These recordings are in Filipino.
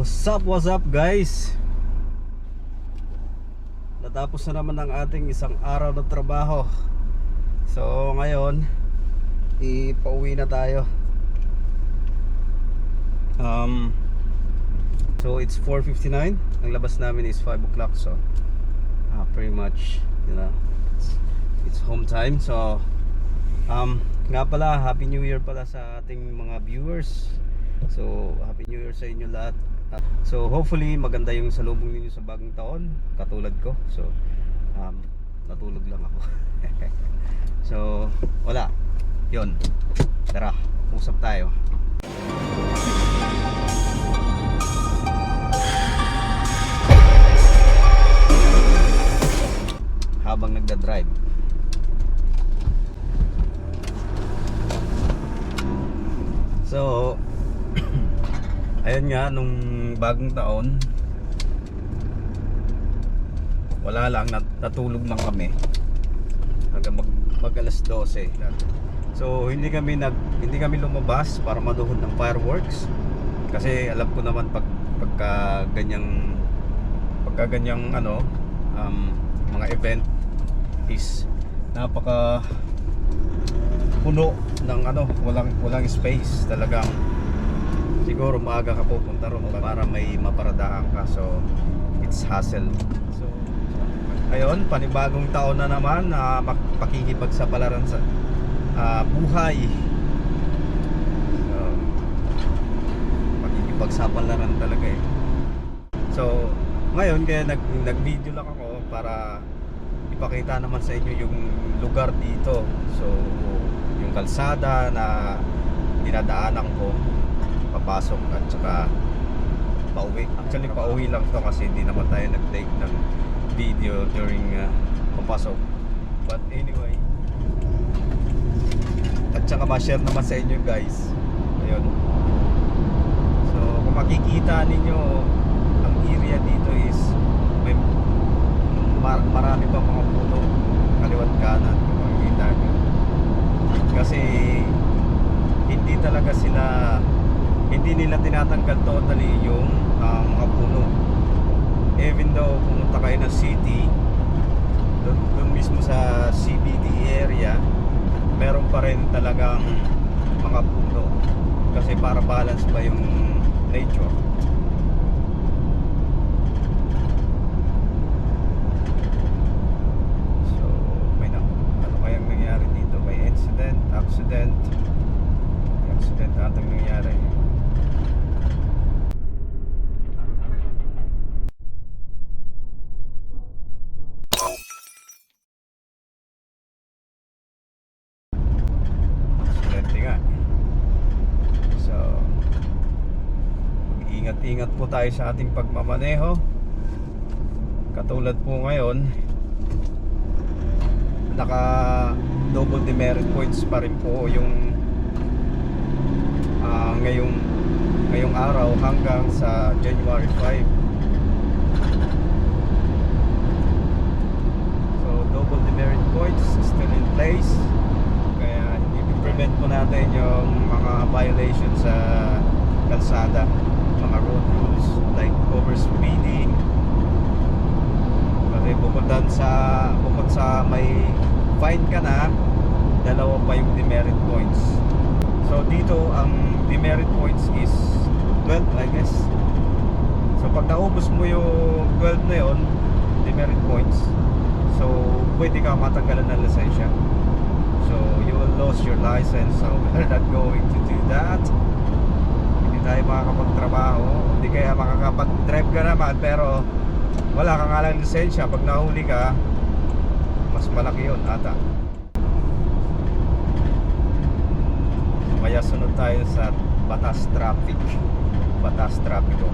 What's up guys? Natapos na naman ang ating isang araw na trabaho. So ngayon, ipauwi na tayo. So it's 4:59. Ang labas namin is 5 o'clock. So pretty much, you know, it's home time. So nga pala, Happy New Year pala sa ating mga viewers. So Happy New Year sa inyo lahat. So hopefully maganda yung salubong ninyo sa bagong taon, katulad ko. So natulog lang ako. So wala, yun, tara, usap tayo. Habang nagda-drive, so ayun nga, nung bagong taon, wala lang, natulog lang kami hanggang mag alas 12. So hindi kami lumabas para maduhod ng fireworks, kasi alam ko naman pagka ganyang mga event is napaka puno ng walang space talagang. Siguro maaga ka pupunta ron para may maparadahan ka, so it's hassle. So ayun, panibagong taon na naman na pakikipagsapalaran sa buhay. So pakikipagsapalaran talaga eh. So ngayon kaya nag-video lang ako para ipakita naman sa inyo yung lugar dito. So yung kalsada na dinadaanan ko papasok at saka pauwi. Actually pauwi lang to kasi hindi naman tayo nag-take ng video during papasok. But anyway, at saka ma-share naman sa inyo guys. Ayun. So kung makikita ninyo, ang area dito is may marami pa mga puno kaliwat kanan, kung makikita nyo. Kasi hindi nila tinatanggal totally yung mga puno. Even though pumunta kayo ng city, doon mismo sa CBD area, meron pa rin talagang mga puno, kasi para balance pa yung nature. So may ano kayang nangyari dito? May accident atang nangyari. So ingat po tayo sa ating pagmamaneho. Katulad po ngayon, naka double demerit points pa rin po yung ngayong araw hanggang sa January 5. So double demerit points still in place, kaya i-prevent po natin yung mga violations sa kalsada, mga road rules like overspeeding. Kasi bukod sa may fine ka na, dalawa pa yung demerit points. So dito ang demerit points is 12, I guess. So pag naubos mo yung 12 na yun, demerit points, so pwede ka matanggalan ng lisensya. So you will lose your license. So we're not going to do that. Hindi tayo makakapagtrabaho, hindi kaya makakapag-drive ka naman, pero wala kang alang lisensya. Pag nahuli ka, mas malaki yun ata. Kaya sunod tayo sa batas trapiko.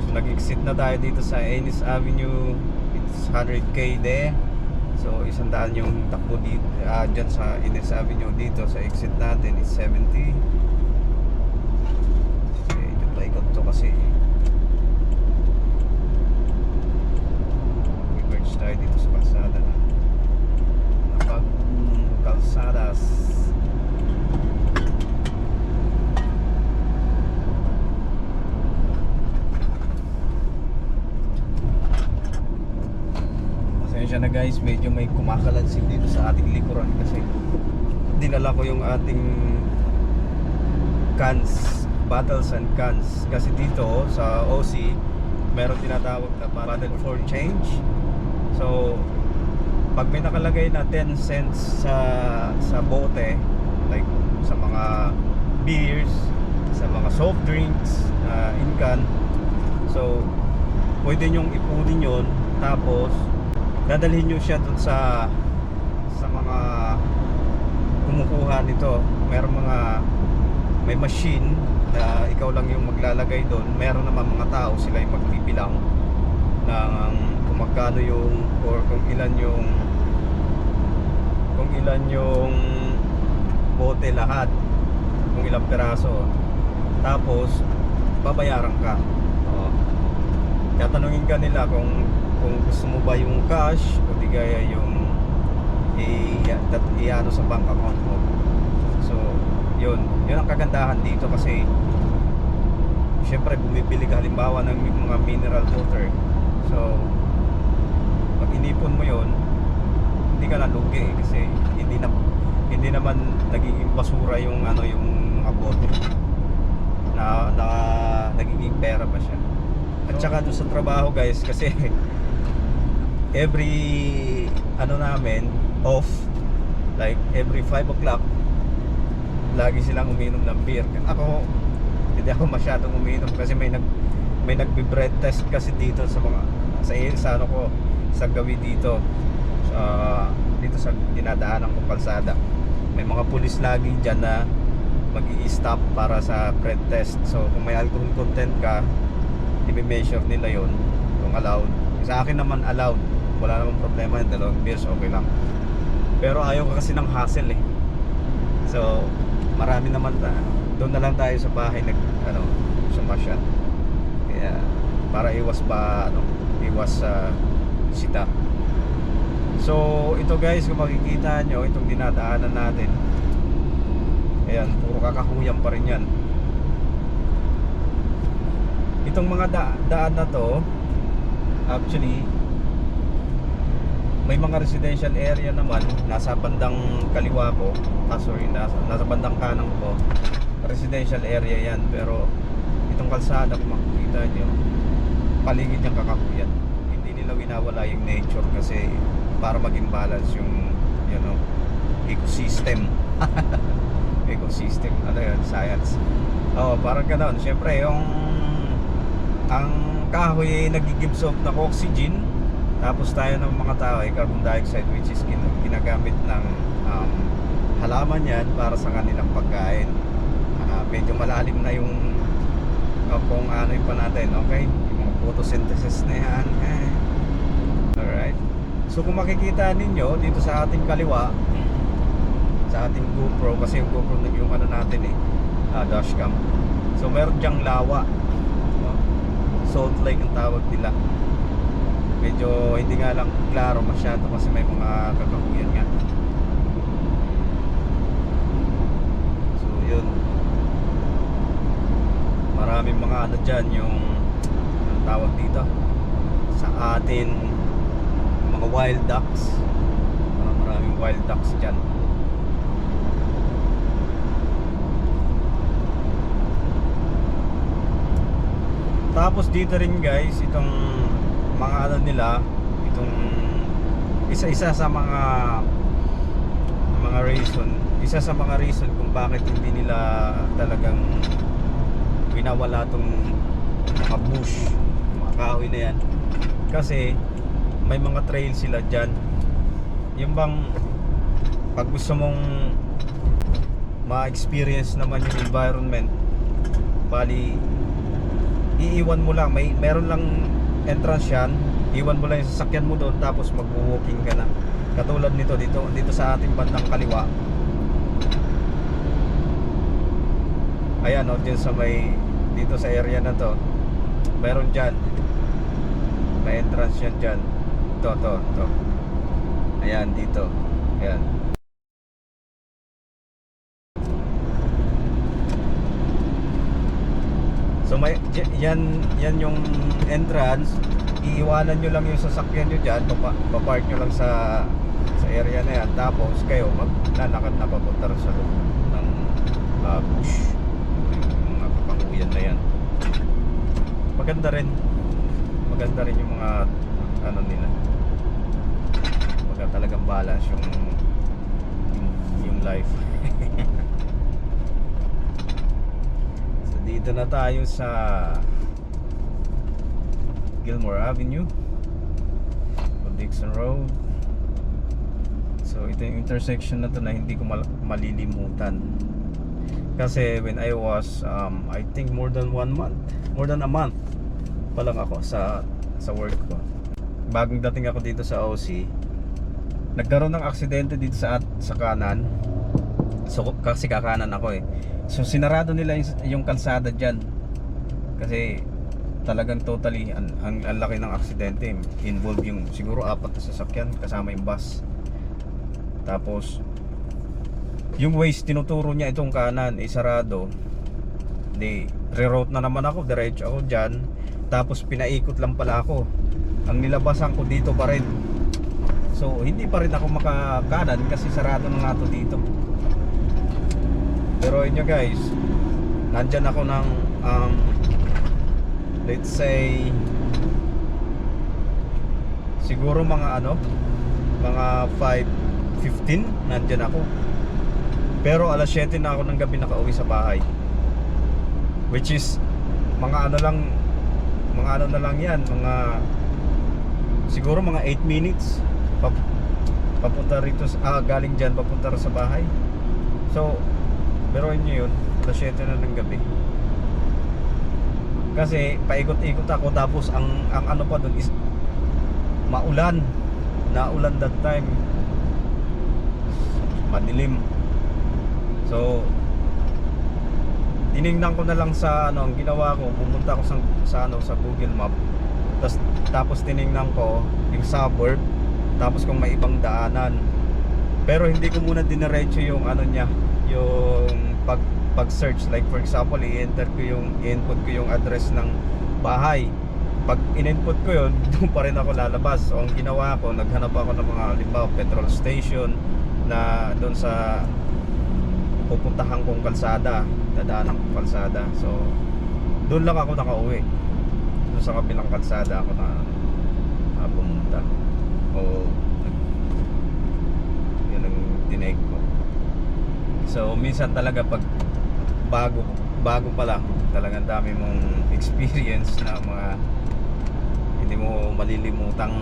So nag-exit na tayo dito sa Ennis Avenue. It's 100k there. So 100 yung takbo dito, dyan sa Ennis Avenue. Dito sa exit natin is 70. Okay, ito paikot to kasi i-merge tayo dito sa kalsada na kalsadas. na guys, medyo may kumakalansin dito sa ating likuran kasi dinala ko yung ating cans, bottles and cans. Kasi dito sa OC meron tinatawag na bottle for change. So pag may nakalagay na 10 cents sa bote, like sa mga beers, sa mga soft drinks, in can, so pwede nyong ipunin yun, tapos dadalhin nyo siya dun sa mga kumukuha nito. May machine na ikaw lang yung maglalagay doon. Meron naman mga tao, sila yung magbibilang ng kung magkano yung, or kung ilan yung bote lahat, kung ilang peraso, tapos babayaran ka. Tatanungin ka nila kung gusto mo ba yung cash o di kaya yung i-ano sa bank account mo. So yun ang kagandahan dito kasi syempre bumibili ka halimbawa ng mga mineral water. So pag inipon mo yun, hindi ka nalugi kasi hindi naman nagiging basura yung mga bote na nagiging pera pa siya. At saka doon sa trabaho guys, kasi every namin off, like every 5 o'clock lagi silang uminom ng beer. Ako hindi ako masyadong uminom kasi may nagbe-bread test kasi dito sa gawi dito sa dinadaanan ko kalsada. May mga pulis lagi dyan na mag-i-stop para sa bread test. So kung may alcohol content ka, i-measure nila yon kung allowed. Sa akin naman allowed, wala namang problema, yung 2 beers okay lang. Pero ayaw ko kasi ng hassle eh. So marami naman doon na lang tayo sa bahay sumasya. Kaya para iwas sita. So ito guys, kung makikita nyo itong dinadaanan natin, ayan, puro kakahuyan pa rin yan. Itong mga daan na to, actually may mga residential area naman nasa bandang kaliwa ko, nasa bandang kanan ko, residential area yan. Pero itong kalsada, kung makikita nyo, paligid niyang kakahuyan. Hindi nila winawala yung nature kasi para maging balance yung ecosystem. Ecosystem, ano yun, science. Parang gano'n. Siyempre ang kahoy ay nag-gives off ng oxygen, tapos tayo ng mga tao ay carbon dioxide, which is ginagamit ng halaman yan para sa kanilang pagkain. Medyo malalim na yung kung ano yung pa natin, okay? Yung mga photosynthesis na yan. Alright. So kung makikita ninyo dito sa ating kaliwa, sa ating GoPro, kasi yung GoPro yung natin dashcam. So meron dyang lawa. Salt Lake ang tawag nila. Medyo hindi nga lang klaro masyado kasi may mga kakahuyan nga. So yun, maraming mga dyan yung tawag dito sa atin, mga wild ducks. Maraming wild ducks dyan. Tapos dito rin guys, itong mga nila, itong isa sa mga reason kung bakit hindi nila talagang winawala tong mga bush, mga kahoy na yan, kasi may mga trail sila dyan. Yung bang pag gusto mong ma-experience naman yung environment, bali iiwan mo lang, meron lang entrance yan, iwan mo lang yung sasakyan mo doon, tapos mag-walking ka na. Katulad nito dito sa ating bandang kaliwa, ayan dito sa area na to, meron dyan, may entrance yan dyan, to ayan, dito, ayan. So yan yung entrance. iiwanan nyo lang yung sasakyan nyo dyan, papark nyo lang sa area na yan, tapos kayo maglalakad na papunta rin sa loob ng bush, yung mga kapanguyan na yan. Maganda rin yung mga ano nila, maganda talagang balance yung life. So dito na tayo sa Gilmore Avenue o Dixon Road. So ito yung intersection na to na hindi ko malilimutan, kasi when I was I think more than a month pa lang ako sa work ko. Bagong dating ako dito sa OC, nagkaroon ng aksidente dito sa kanan. So kasi kakanan ako eh. So sinarado nila yung kalsada dyan, kasi talagang totally ang laki ng aksidente. Involved yung siguro 4 na sasakyan kasama yung bus. Tapos yung ways tinuturo niya itong kanan sarado. Di reroute na naman ako, diretso ako dyan. Tapos pinaikot lang pala ako. Ang nilabasan ko dito pa rin. So hindi pa rin ako makakanan kasi sarado na nga to dito. Pero inyo guys, nandyan ako ng let's say siguro mga 5:15 nandyan ako. Pero alas 7 na ako ng gabi nakauwi sa bahay, which is mga ano na lang yan, siguro mga 8 minutes papunta rito galing dyan papunta sa bahay. So pero inyo yun, alas 7 na ng gabi, kasi paikot-ikot ako. Tapos ang ano pa dun is naulan that time, madilim. So tinignan ko na lang sa ang ginawa ko, pumunta ako sa Google Map, tapos tinignan ko yung suburb, tapos kung may ibang daanan. Pero hindi ko muna diniretso yung yung pag-search. Like for example, i-input ko yung address ng bahay. Pag in-input ko yun, doon pa rin ako lalabas. So ang ginawa ko, naghanap ako ng mga halimbawa petrol station na doon sa pupuntahan kong kalsada, dadaanan kong kalsada. So doon lang ako nakauwi. Doon sa kabilang kalsada ako na pumunta. Yun ang tinake ko. So minsan talaga pag bago pa lang, talagang dami mong experience na mga hindi mo malilimutang.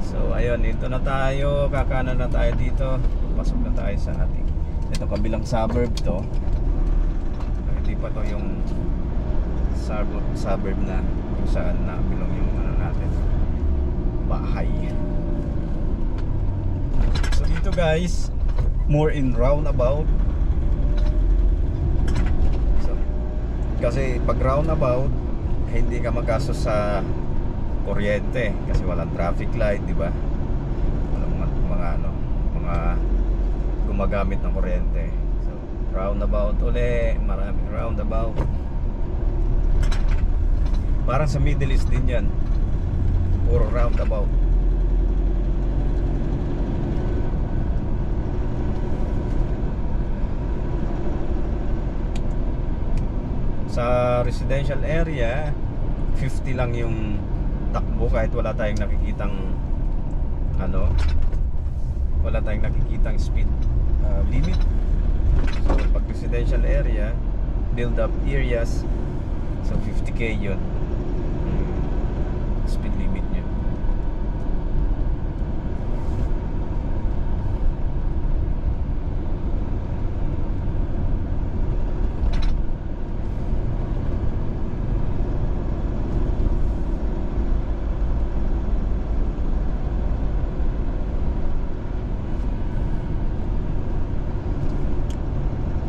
So ayun, dito na tayo, kakanan na tayo dito, pasok na tayo sa ating ito kabilang suburb to. Hindi pa to yung suburb na kung saan na bilong yung natin bahay. So dito guys, more in roundabout. So, kasi pag roundabout, hindi ka magkaso sa kuryente kasi walang traffic light, di ba? Walang mga gumagamit ng kuryente. So roundabout uli, maraming roundabout. Parang sa Middle East din yan, puro roundabout. Sa residential area, 50 lang yung takbo kahit wala tayong nakikitang speed limit. So pag residential area, build up areas, so 50k yun speed limit niya.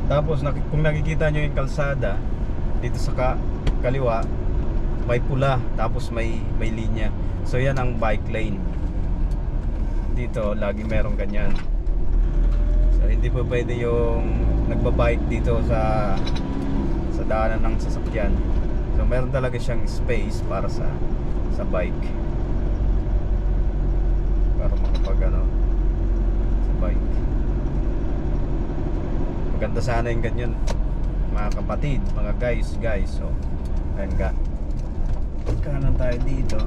Tapos kung nakikita nyo yung kalsada dito sa kaliwa, may pula, tapos may linya. So yan ang bike lane. Dito lagi merong ganyan. So hindi po pwede yung nagbabike dito sa daanan ng sasakyan. So meron talaga siyang space para sa bike. Para makapag sa bike. Maganda sana yung ganyan, mga kapatid, mga guys. So ayan ka, kanan tayo dito.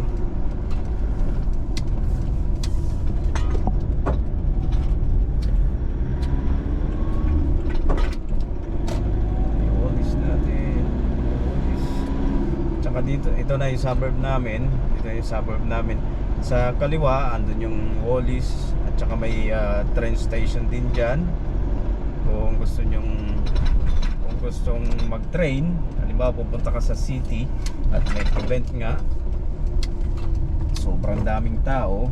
Iwalis natin. Iwalis. Tsaka dito, ito na yung suburb namin. Sa kaliwa andun yung Wallis, at saka may train station din dyan. Kung gustong mag-train, halimbawa pupunta ka sa city at may event nga, sobrang daming tao,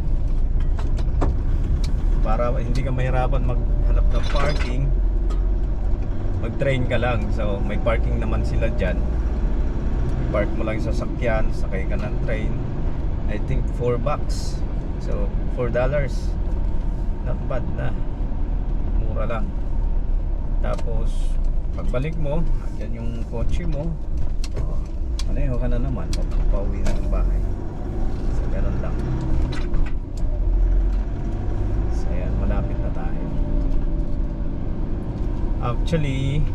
para hindi ka mahirapan maghanap ng parking, mag-train ka lang. So may parking naman sila dyan, park mo lang yung sasakyan, sakay ka ng train. I think $4, so $4, not bad na, mura lang. Tapos pagbalik mo, andyan yung kotse mo, maneho ka na naman, pauwi na ng bahay. So ganun lang. So ayan, malapit na tayo. Actually,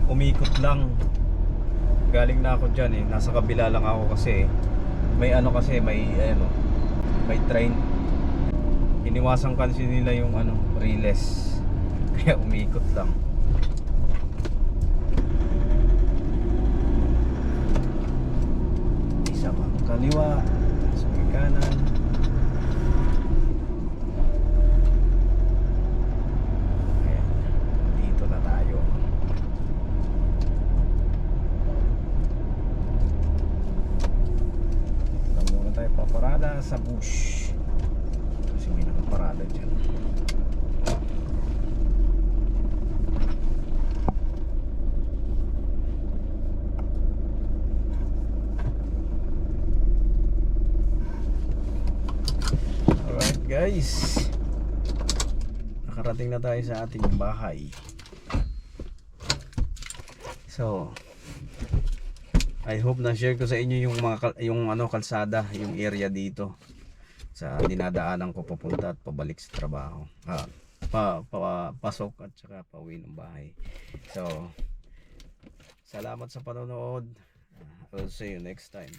umikot lang. Galing na ako dyan nasa kabila lang ako kasi may may train. Iniwasan kasi nila yung Riles, kaya umikot lang. Isa pa kaliwa, sa kanan. Ayan, dito na tayo. Dito muna tayo paparada sa bush kasi may nakaparada dyan. Guys, nakarating na tayo sa ating bahay. So I hope na share ko sa inyo yung kalsada, yung area dito sa dinadaanan ko papunta at pabalik sa trabaho, pasok at saka pauwi ng bahay. So salamat sa panonood. I'll see you next time.